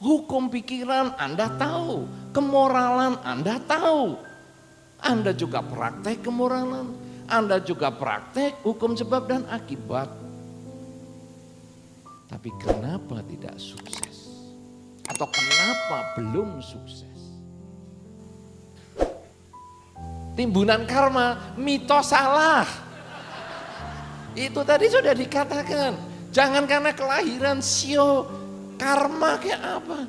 Hukum pikiran Anda tahu, kemoralan Anda tahu. Anda juga praktek kemoralan, Anda juga praktek hukum sebab dan akibat. Tapi kenapa tidak sukses? Atau kenapa belum sukses? Timbunan karma, mitos salah. Itu tadi sudah dikatakan. Jangan karena kelahiran sio, karma kayak apa?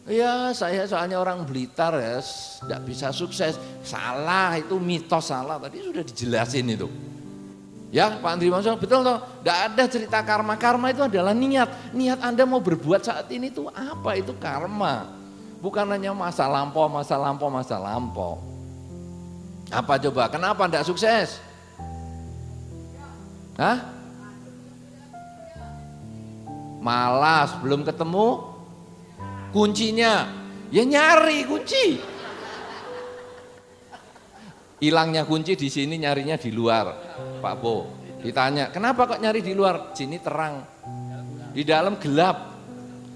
Ya saya soalnya orang Blitar ya, tidak bisa sukses. Salah, itu mitos salah. Tadi sudah dijelasin itu. Ya Pak Andri Mansur, betul toh? Tidak ada cerita karma. Karma itu adalah niat. Niat Anda mau berbuat saat ini itu apa? Itu karma. Bukan hanya masa lampau, masa lampau, masa lampau. Apa coba? Kenapa tidak sukses? Hah? Malas, belum ketemu kuncinya. Ya nyari kunci. Hilangnya kunci di sini, nyarinya di luar. Pak Bo, ditanya, kenapa kok nyari di luar? Sini terang, di dalam gelap.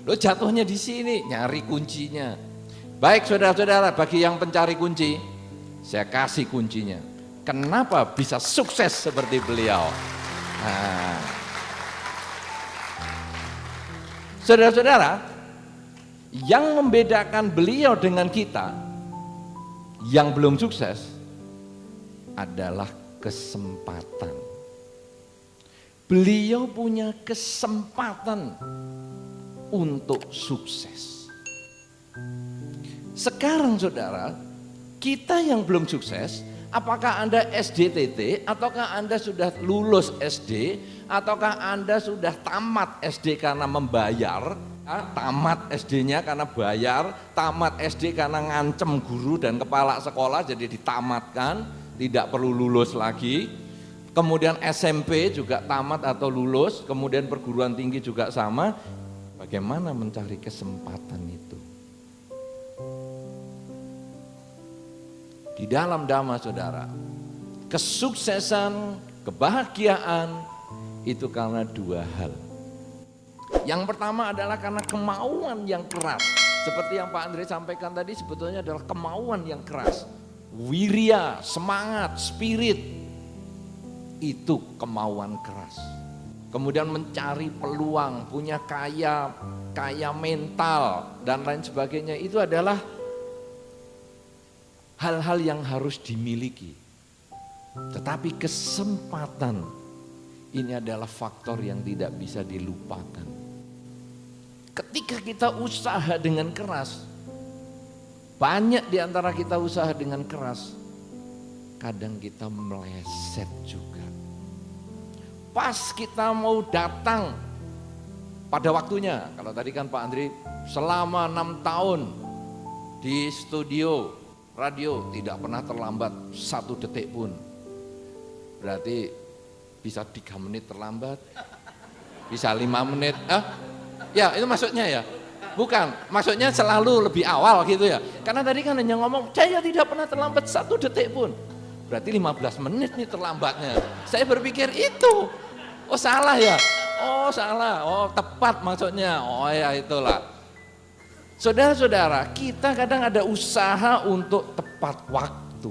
Lo jatuhnya di sini, nyari kuncinya. Baik saudara-saudara, bagi yang pencari kunci, saya kasih kuncinya. Kenapa bisa sukses seperti beliau? Nah, saudara-saudara, yang membedakan beliau dengan kita yang belum sukses adalah kesempatan. Beliau punya kesempatan untuk sukses. Sekarang saudara, kita yang belum sukses, apakah Anda SDTT, ataukah Anda sudah lulus SD, ataukah Anda sudah tamat SD karena membayar, tamat SD-nya karena bayar, tamat SD karena ngancem guru dan kepala sekolah jadi ditamatkan, tidak perlu lulus lagi. Kemudian SMP juga tamat atau lulus, kemudian perguruan tinggi juga sama. Bagaimana mencari kesempatan itu? Di dalam Dhamma saudara, kesuksesan, kebahagiaan itu karena dua hal. Yang pertama adalah karena kemauan yang keras. Seperti yang Pak Andre sampaikan tadi, sebetulnya adalah kemauan yang keras. Wirya, semangat, spirit, itu kemauan keras. Kemudian mencari peluang, punya kaya mental dan lain sebagainya, itu adalah hal-hal yang harus dimiliki. Tetapi kesempatan ini adalah faktor yang tidak bisa dilupakan. Ketika kita usaha dengan keras, banyak di antara kita usaha dengan keras, kadang kita meleset juga. Pas kita mau datang pada waktunya, kalau tadi kan Pak Andri selama 6 tahun di studio radio tidak pernah terlambat 1 detik pun. Berarti bisa 3 menit terlambat, bisa 5 menit. Ya itu maksudnya ya. Bukan, maksudnya selalu lebih awal gitu ya. Karena tadi kan hanya ngomong, saya tidak pernah terlambat 1 detik pun. Berarti 15 menit nih terlambatnya. Saya berpikir itu. Oh salah ya? Oh salah, oh tepat maksudnya. Oh ya itulah. Saudara-saudara, kita kadang ada usaha untuk tepat waktu.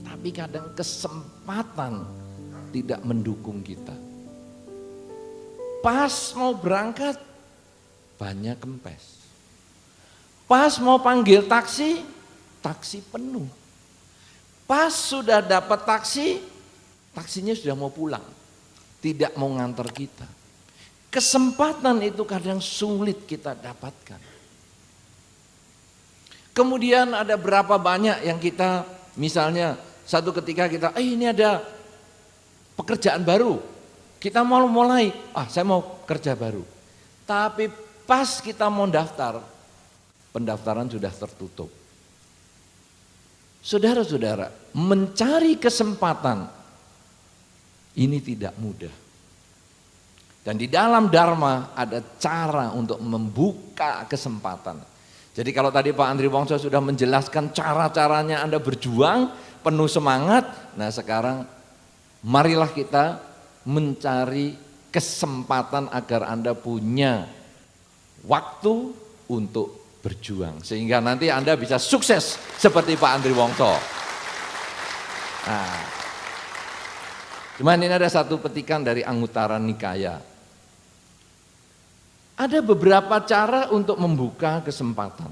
Tapi kadang kesempatan tidak mendukung kita. Pas mau berangkat, banyak kempes. Pas mau panggil taksi, taksi penuh. Pas sudah dapat taksi, taksinya sudah mau pulang. Tidak mau ngantar kita. Kesempatan itu kadang sulit kita dapatkan. Kemudian ada berapa banyak yang kita, misalnya satu ketika kita, ini ada pekerjaan baru. Kita mau mulai, saya mau kerja baru. Tapi pas kita mau daftar, pendaftaran sudah tertutup. Saudara-saudara, mencari kesempatan ini tidak mudah. Dan di dalam Dharma ada cara untuk membuka kesempatan. Jadi kalau tadi Pak Andri Wongso sudah menjelaskan cara-caranya Anda berjuang, penuh semangat. Nah sekarang marilah kita mencari kesempatan agar Anda punya waktu, untuk berjuang. Sehingga nanti Anda bisa sukses seperti Pak Andri Wongso. Nah, cuman ini ada satu petikan dari Anguttara Nikaya. Ada beberapa cara untuk membuka kesempatan.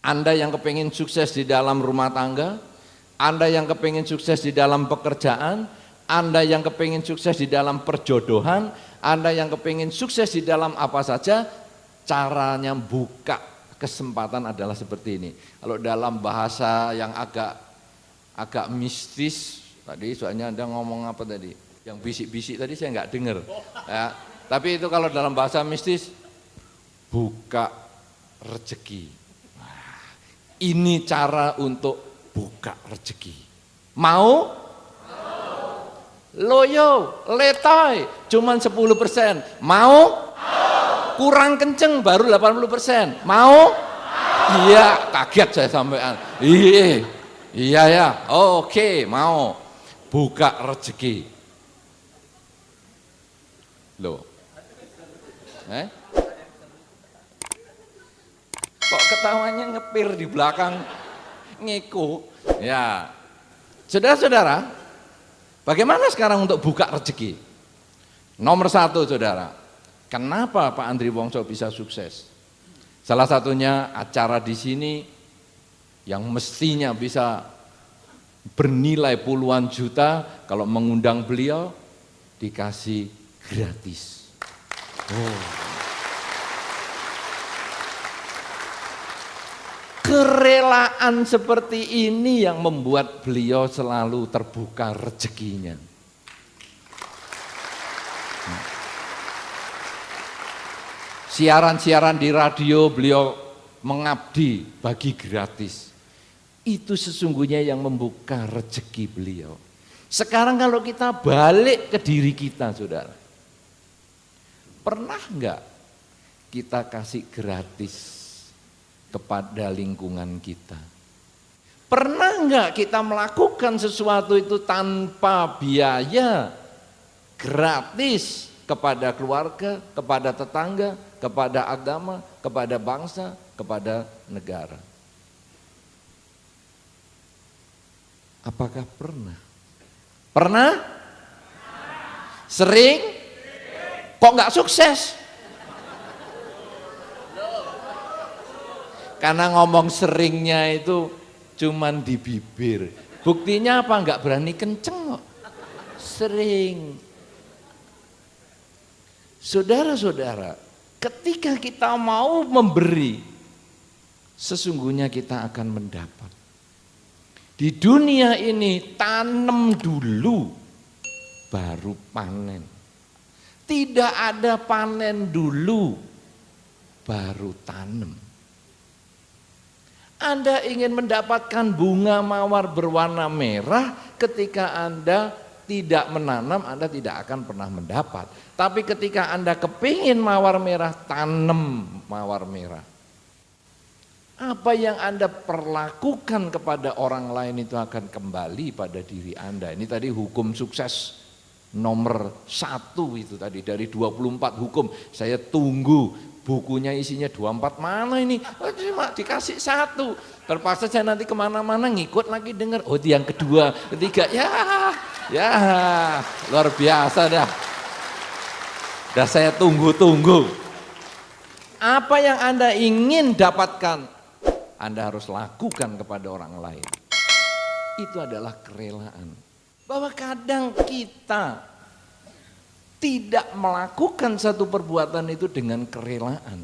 Anda yang kepengen sukses di dalam rumah tangga, Anda yang kepengen sukses di dalam pekerjaan, Anda yang kepengen sukses di dalam perjodohan, Anda yang kepengen sukses di dalam apa saja, caranya buka kesempatan adalah seperti ini. Kalau dalam bahasa yang agak mistis, tadi soalnya Anda ngomong apa tadi? Yang bisik-bisik tadi saya nggak dengar. Ya, tapi itu kalau dalam bahasa mistis, buka rezeki. Nah, ini cara untuk buka rezeki. Mau? Loyo, letoy, cuman 10%. Mau? Kurang kenceng baru 80%. Mau? Iya, kaget saya sampean. Iya ya, oke, mau. Buka rezeki. Loh. Kok ketawanya ngepir di belakang ngeko? Ya. Saudara-saudara, bagaimana sekarang untuk buka rezeki? Nomor 1, saudara, kenapa Pak Andri Wongso bisa sukses? Salah satunya acara di sini yang mestinya bisa bernilai puluhan juta, kalau mengundang beliau dikasih gratis. Kerelaan seperti ini yang membuat beliau selalu terbuka rezekinya. Siaran-siaran di radio beliau mengabdi bagi gratis. Itu sesungguhnya yang membuka rezeki beliau. Sekarang kalau kita balik ke diri kita, saudara, pernah enggak kita kasih gratis kepada lingkungan kita? Pernah enggak kita melakukan sesuatu itu tanpa biaya, gratis kepada keluarga, kepada tetangga, kepada agama, kepada bangsa, kepada negara? Apakah pernah? Pernah? Sering? Kok enggak sukses? Karena ngomong seringnya itu cuman di bibir. Buktinya apa? Enggak berani kenceng kok. Sering. Saudara-saudara, ketika kita mau memberi, sesungguhnya kita akan mendapat. Di dunia ini tanam dulu, baru panen. Tidak ada panen dulu, baru tanam. Anda ingin mendapatkan bunga mawar berwarna merah, ketika Anda tidak menanam, Anda tidak akan pernah mendapat. Tapi ketika Anda kepingin mawar merah, tanam mawar merah. Apa yang Anda perlakukan kepada orang lain itu akan kembali pada diri Anda. Ini tadi hukum sukses nomor 1 itu tadi, dari 24 hukum. Saya tunggu bukunya isinya 24, mana ini? Oh, cuma dikasih 1. Terpaksa saya nanti kemana-mana ngikut lagi dengar. Oh, yang kedua, ketiga, ya luar biasa dah. Dah saya tunggu-tunggu. Apa yang Anda ingin dapatkan, Anda harus lakukan kepada orang lain. Itu adalah kerelaan. Bahwa kadang kita tidak melakukan satu perbuatan itu dengan kerelaan.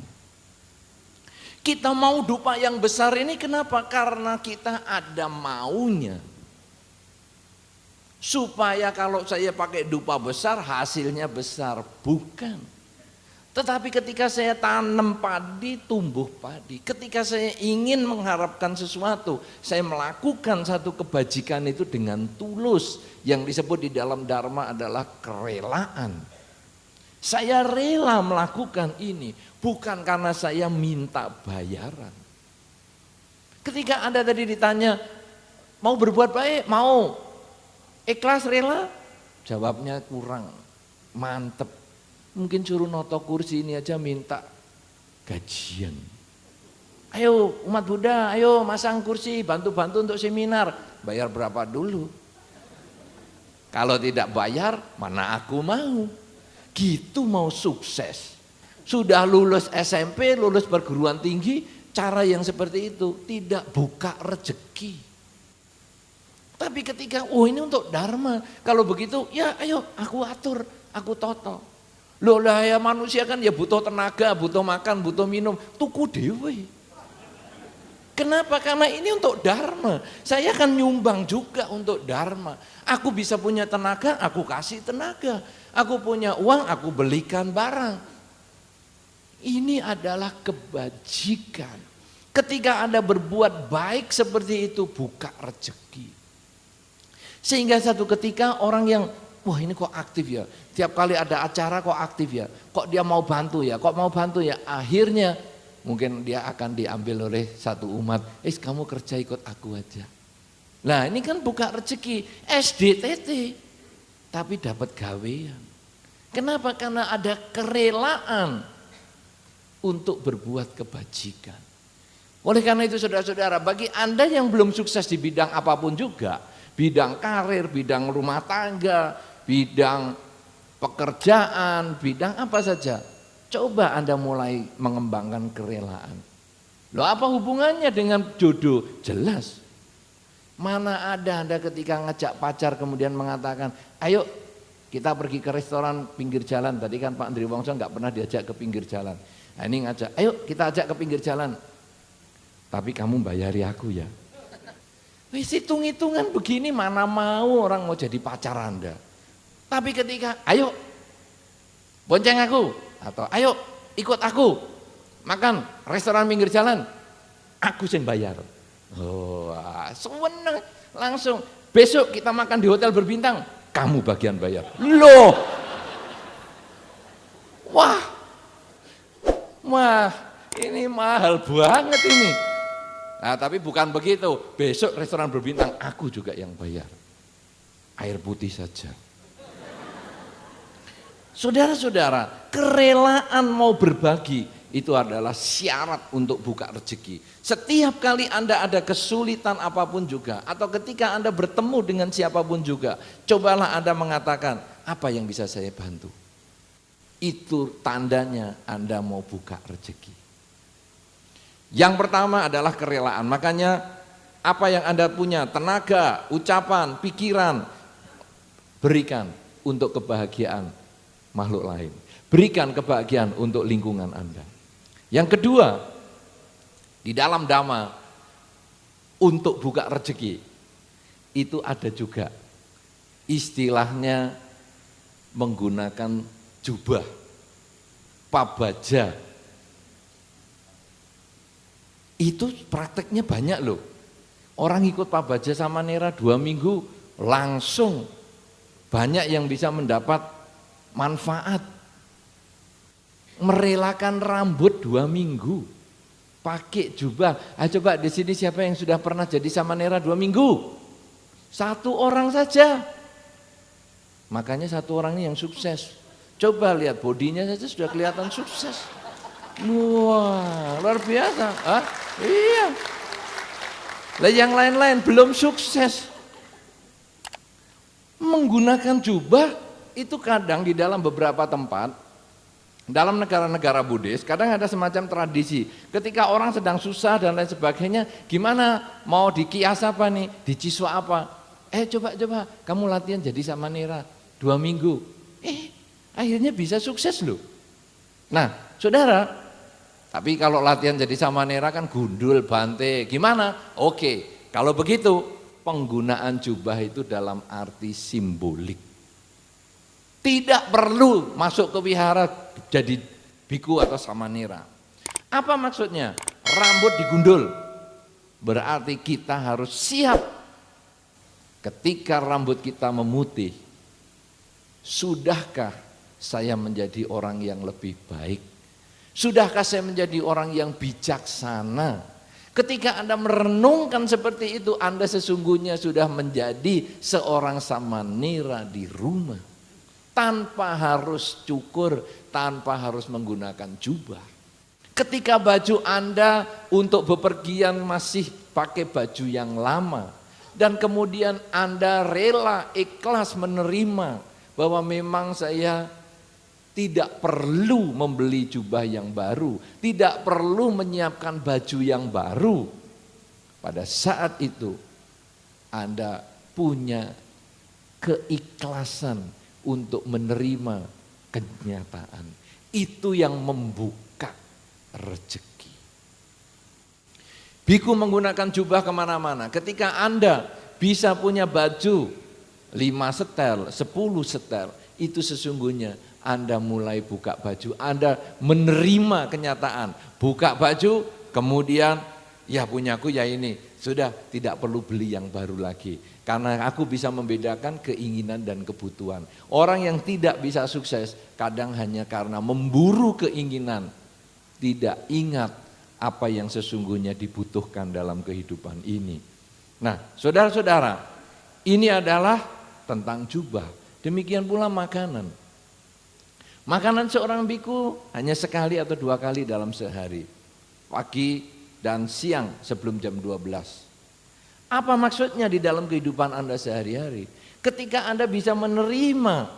Kita mau dupa yang besar ini kenapa? Karena kita ada maunya. Supaya kalau saya pakai dupa besar hasilnya besar, bukan. Tetapi ketika saya tanam padi, tumbuh padi. Ketika saya ingin mengharapkan sesuatu, saya melakukan satu kebajikan itu dengan tulus. Yang disebut di dalam Dharma adalah kerelaan. Saya rela melakukan ini, bukan karena saya minta bayaran. Ketika Anda tadi ditanya, mau berbuat baik? Mau. Ikhlas, rela? Jawabnya kurang, mantep. Mungkin suruh noto kursi ini aja minta gajian. Ayo umat Buddha, ayo masang kursi, bantu-bantu untuk seminar. Bayar berapa dulu? Kalau tidak bayar, mana aku mau. Gitu mau sukses. Sudah lulus SMP, lulus perguruan tinggi, cara yang seperti itu tidak buka rezeki. Tapi ketika, ini untuk dharma. Kalau begitu, ya ayo aku atur, aku toto. Loh lah ya manusia kan ya butuh tenaga, butuh makan, butuh minum. Tuku dewe. Kenapa? Karena ini untuk dharma. Saya akan nyumbang juga untuk dharma. Aku bisa punya tenaga, aku kasih tenaga. Aku punya uang, aku belikan barang. Ini adalah kebajikan. Ketika Anda berbuat baik seperti itu, buka rezeki. Sehingga satu ketika orang yang, wah ini kok aktif ya. Tiap kali ada acara kok aktif ya. Kok dia mau bantu ya, kok mau bantu ya. Akhirnya mungkin dia akan diambil oleh satu umat. Kamu kerja ikut aku aja. Nah ini kan buka rezeki. SDTT. Tapi dapat gawean. Kenapa? Karena ada kerelaan untuk berbuat kebajikan. Oleh karena itu saudara-saudara, bagi Anda yang belum sukses di bidang apapun juga, bidang karir, bidang rumah tangga, bidang pekerjaan, bidang apa saja, coba Anda mulai mengembangkan kerelaan. Loh apa hubungannya dengan jodoh? Jelas. Mana ada Anda ketika ngajak pacar kemudian mengatakan, ayo kita pergi ke restoran pinggir jalan. Tadi kan Pak Andri Wongso nggak pernah diajak ke pinggir jalan. Nah ini ngajak, ayo kita ajak ke pinggir jalan. Tapi kamu bayari aku ya. Wis hitung-hitungan begini mana mau orang mau jadi pacar Anda. Tapi ketika, ayo bonceng aku. Atau ayo ikut aku makan restoran pinggir jalan, aku yang bayar. Seneng langsung. Besok kita makan di hotel berbintang, kamu bagian bayar. Loh, wah, ini mahal banget ini. Nah tapi bukan begitu. Besok restoran berbintang, aku juga yang bayar. Air putih saja. Saudara-saudara, kerelaan mau berbagi itu adalah syarat untuk buka rezeki. Setiap kali Anda ada kesulitan apapun juga, atau ketika Anda bertemu dengan siapapun juga, cobalah Anda mengatakan, apa yang bisa saya bantu? Itu tandanya Anda mau buka rezeki. Yang pertama adalah kerelaan. Makanya apa yang Anda punya, tenaga, ucapan, pikiran, berikan untuk kebahagiaan makhluk lain. Berikan kebahagiaan untuk lingkungan Anda. Yang kedua, di dalam dhamma untuk buka rezeki itu ada juga istilahnya menggunakan jubah, pabaja. Itu prakteknya banyak loh. Orang ikut pabaja Samanera 2 minggu langsung banyak yang bisa mendapat manfaat. Merelakan rambut 2 minggu, pakai jubah. Coba di sini siapa yang sudah pernah jadi Samanera 2 minggu? 1 orang saja. Makanya 1 orang ini yang sukses. Coba lihat bodinya saja sudah kelihatan sukses. Wah, luar biasa. Iya. Lah yang lain-lain belum sukses. Menggunakan jubah itu kadang di dalam beberapa tempat, dalam negara-negara Buddhis, kadang ada semacam tradisi. Ketika orang sedang susah dan lain sebagainya, gimana mau dikias apa nih, diciswa apa? Coba kamu latihan jadi Samanera 2 minggu. Akhirnya bisa sukses loh. Nah, saudara, tapi kalau latihan jadi Samanera kan gundul, bante, gimana? Oke, kalau begitu penggunaan jubah itu dalam arti simbolik. Tidak perlu masuk ke wihara jadi biku atau Samanera. Apa maksudnya? Rambut digundul. Berarti kita harus siap ketika rambut kita memutih. Sudahkah saya menjadi orang yang lebih baik? Sudahkah saya menjadi orang yang bijaksana? Ketika Anda merenungkan seperti itu, Anda sesungguhnya sudah menjadi seorang Samanera di rumah. Tanpa harus cukur, tanpa harus menggunakan jubah. Ketika baju Anda untuk bepergian masih pakai baju yang lama, dan kemudian Anda rela ikhlas menerima bahwa memang saya tidak perlu membeli jubah yang baru, tidak perlu menyiapkan baju yang baru. Pada saat itu Anda punya keikhlasan untuk menerima kenyataan. Itu yang membuka rezeki. Biku menggunakan jubah kemana-mana. Ketika Anda bisa punya baju 5 setel, 10 setel, itu sesungguhnya Anda mulai buka baju. Anda menerima kenyataan. Buka baju, kemudian ya punyaku ya ini. Sudah tidak perlu beli yang baru lagi. Karena aku bisa membedakan keinginan dan kebutuhan. Orang yang tidak bisa sukses kadang hanya karena memburu keinginan. Tidak ingat apa yang sesungguhnya dibutuhkan dalam kehidupan ini. Nah, saudara-saudara, ini adalah tentang jubah. Demikian pula makanan. Makanan seorang biku hanya sekali atau 2 kali dalam sehari. Pagi dan siang sebelum jam 12. Apa maksudnya di dalam kehidupan Anda sehari-hari? Ketika Anda bisa menerima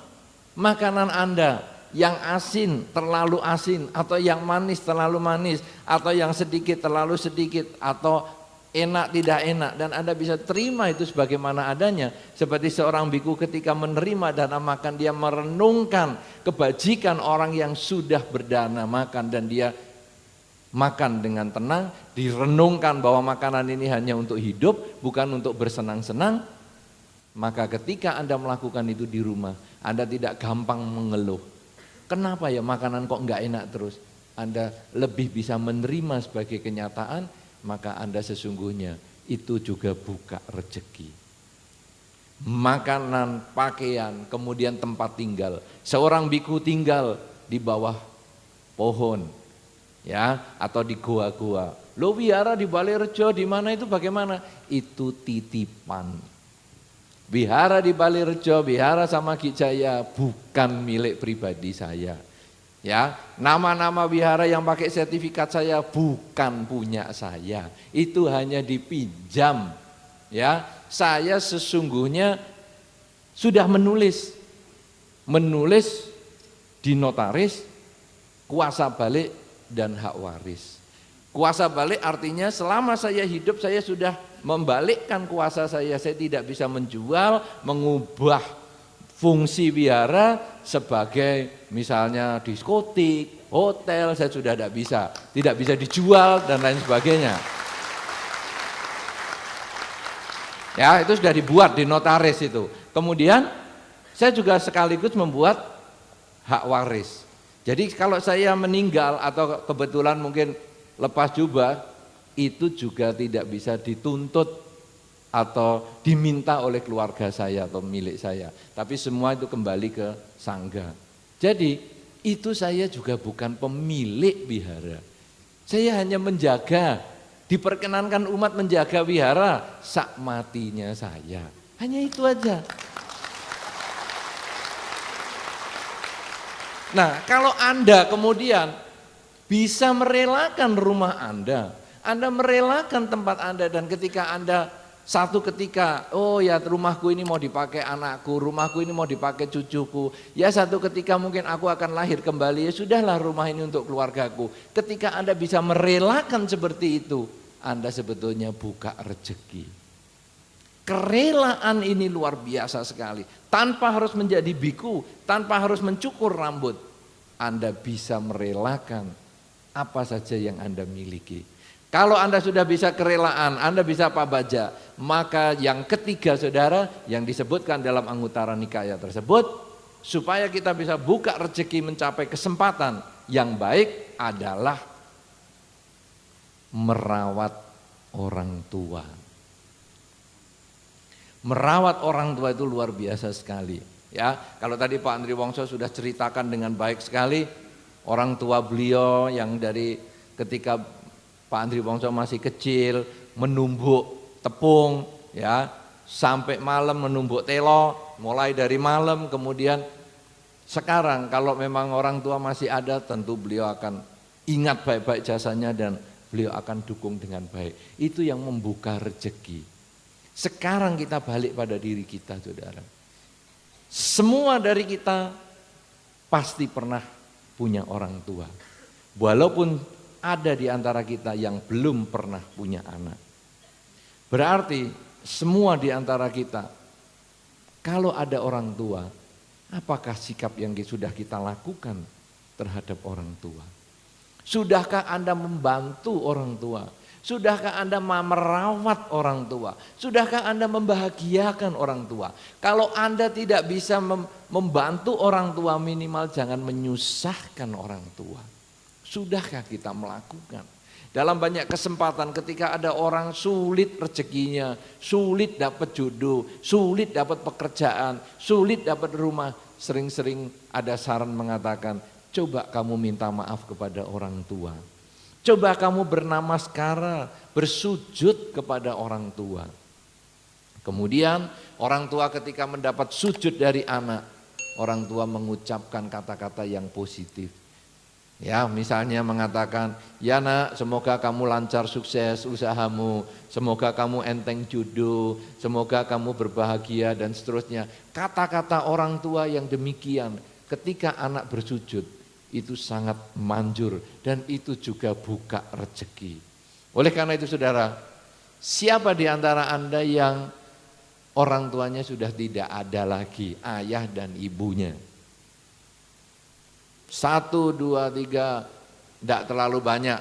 makanan Anda yang asin terlalu asin, atau yang manis terlalu manis, atau yang sedikit terlalu sedikit, atau enak tidak enak, dan Anda bisa terima itu sebagaimana adanya. Seperti seorang biku ketika menerima dana makan, dia merenungkan kebajikan orang yang sudah berdana makan, dan dia makan dengan tenang, direnungkan bahwa makanan ini hanya untuk hidup, bukan untuk bersenang-senang. Maka ketika Anda melakukan itu di rumah, Anda tidak gampang mengeluh. Kenapa ya makanan kok enggak enak terus? Anda lebih bisa menerima sebagai kenyataan, maka Anda sesungguhnya itu juga buka rezeki. Makanan, pakaian, kemudian tempat tinggal. Seorang biku tinggal di bawah pohon, ya, atau di goa-goa. Lo wihara di Balairejo di mana itu bagaimana? Itu titipan. Wihara di Balairejo, wihara sama Ki Jaya bukan milik pribadi saya. Ya, nama-nama wihara yang pakai sertifikat saya bukan punya saya. Itu hanya dipinjam. Ya, saya sesungguhnya sudah menulis di notaris kuasa balik dan hak waris. Kuasa balik artinya selama saya hidup saya sudah membalikkan kuasa saya tidak bisa menjual, mengubah fungsi wihara sebagai misalnya diskotik, hotel, saya sudah tidak bisa dijual dan lain sebagainya. Ya, itu sudah dibuat di notaris itu. Kemudian saya juga sekaligus membuat hak waris. Jadi kalau saya meninggal atau kebetulan mungkin lepas jubah, itu juga tidak bisa dituntut atau diminta oleh keluarga saya atau milik saya. Tapi semua itu kembali ke sangga. Jadi itu saya juga bukan pemilik wihara. Saya hanya menjaga, diperkenankan umat menjaga wihara sak matinya saya. Hanya itu aja. Nah, kalau Anda kemudian bisa merelakan rumah Anda merelakan tempat Anda, dan ketika Anda satu ketika, oh ya rumahku ini mau dipakai anakku, rumahku ini mau dipakai cucuku, ya satu ketika mungkin aku akan lahir kembali, ya sudahlah rumah ini untuk keluargaku. Ketika Anda bisa merelakan seperti itu, Anda sebetulnya buka rezeki. Kerelaan ini luar biasa sekali. Tanpa harus menjadi biku, tanpa harus mencukur rambut, Anda bisa merelakan apa saja yang Anda miliki. Kalau Anda sudah bisa kerelaan, Anda bisa pabaja, maka yang ketiga saudara yang disebutkan dalam Anguttara Nikaya tersebut, supaya kita bisa buka rezeki mencapai kesempatan yang baik adalah merawat orang tua. Merawat orang tua itu luar biasa sekali. Ya, kalau tadi Pak Andri Wongso sudah ceritakan dengan baik sekali, orang tua beliau yang dari ketika Pak Andri Wongso masih kecil menumbuk tepung, ya, sampai malam menumbuk telo, mulai dari malam. Kemudian sekarang kalau memang orang tua masih ada, tentu beliau akan ingat baik-baik jasanya dan beliau akan dukung dengan baik. Itu yang membuka rezeki. Sekarang kita balik pada diri kita, saudara. Semua dari kita pasti pernah punya orang tua. Walaupun ada di antara kita yang belum pernah punya anak. Berarti semua di antara kita, kalau ada orang tua, apakah sikap yang sudah kita lakukan terhadap orang tua? Sudahkah Anda membantu orang tua? Sudahkah Anda merawat orang tua? Sudahkah Anda membahagiakan orang tua? Kalau Anda tidak bisa membantu orang tua, minimal jangan menyusahkan orang tua. Sudahkah kita melakukan? Dalam banyak kesempatan ketika ada orang sulit rezekinya, sulit dapat jodoh, sulit dapat pekerjaan, sulit dapat rumah, sering-sering ada saran mengatakan, coba kamu minta maaf kepada orang tua. Coba kamu bernamaskara, bersujud kepada orang tua. Kemudian orang tua ketika mendapat sujud dari anak, orang tua mengucapkan kata-kata yang positif. Ya, misalnya mengatakan, ya nak, semoga kamu lancar sukses usahamu, semoga kamu enteng jodoh, semoga kamu berbahagia dan seterusnya. Kata-kata orang tua yang demikian ketika anak bersujud itu sangat manjur dan itu juga buka rezeki. Oleh karena itu saudara, siapa di antara Anda yang orang tuanya sudah tidak ada lagi, ayah dan ibunya? 1, 2, 3, tidak terlalu banyak.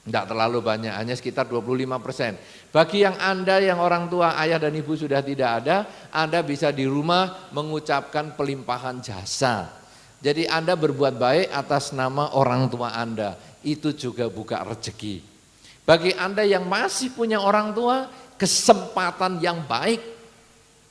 Tidak terlalu banyak, hanya sekitar 25%. Bagi yang Anda yang orang tua, ayah dan ibu sudah tidak ada, Anda bisa di rumah mengucapkan pelimpahan jasa. Jadi Anda berbuat baik atas nama orang tua Anda, itu juga buka rezeki. Bagi Anda yang masih punya orang tua, kesempatan yang baik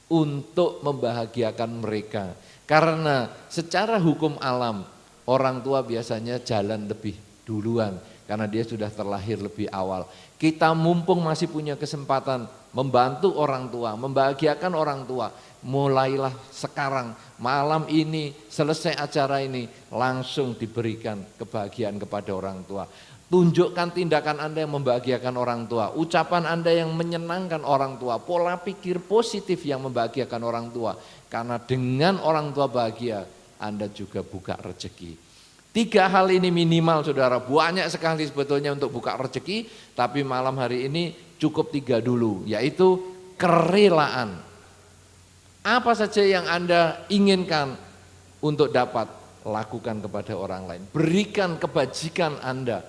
untuk membahagiakan mereka. Karena secara hukum alam, orang tua biasanya jalan lebih duluan karena dia sudah terlahir lebih awal. Kita mumpung masih punya kesempatan membantu orang tua, membahagiakan orang tua, mulailah sekarang, malam ini, selesai acara ini, langsung diberikan kebahagiaan kepada orang tua. Tunjukkan tindakan Anda yang membahagiakan orang tua, ucapan Anda yang menyenangkan orang tua, pola pikir positif yang membahagiakan orang tua. Karena dengan orang tua bahagia, Anda juga buka rezeki. 3 hal ini minimal saudara, banyak sekali sebetulnya untuk buka rezeki, tapi malam hari ini cukup 3 dulu, yaitu kerelaan. Apa saja yang Anda inginkan untuk dapat lakukan kepada orang lain. Berikan kebajikan Anda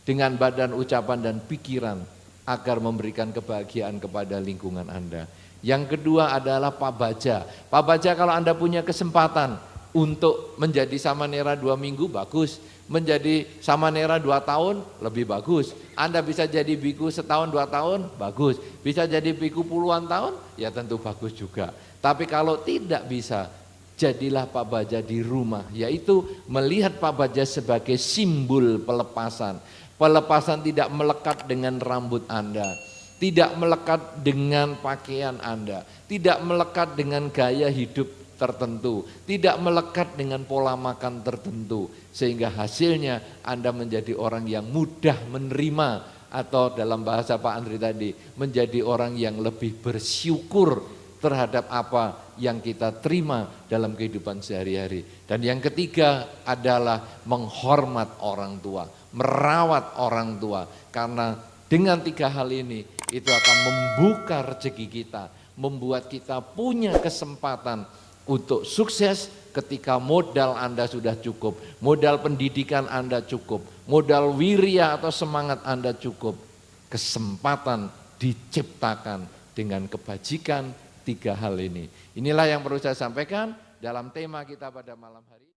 dengan badan, ucapan, dan pikiran agar memberikan kebahagiaan kepada lingkungan Anda. Yang kedua adalah pabaja. Pabaja kalau Anda punya kesempatan untuk menjadi samanera 2 minggu, bagus. Menjadi samanera 2 tahun, lebih bagus. Anda bisa jadi biku setahun 2 tahun, bagus. Bisa jadi biku puluhan tahun, ya tentu bagus juga. Tapi kalau tidak bisa, jadilah pabaja di rumah, yaitu melihat pabaja sebagai simbol pelepasan. Pelepasan tidak melekat dengan rambut Anda, tidak melekat dengan pakaian Anda, tidak melekat dengan gaya hidup tertentu, tidak melekat dengan pola makan tertentu, sehingga hasilnya Anda menjadi orang yang mudah menerima, atau dalam bahasa Pak Andri tadi, menjadi orang yang lebih bersyukur terhadap apa yang kita terima dalam kehidupan sehari-hari. Dan yang ketiga adalah menghormat orang tua, merawat orang tua, karena dengan 3 hal ini itu akan membuka rezeki kita, membuat kita punya kesempatan untuk sukses ketika modal Anda sudah cukup, modal pendidikan Anda cukup, modal wirya atau semangat Anda cukup. Kesempatan diciptakan dengan kebajikan 3 hal ini. Inilah yang perlu saya sampaikan dalam tema kita pada malam hari ini.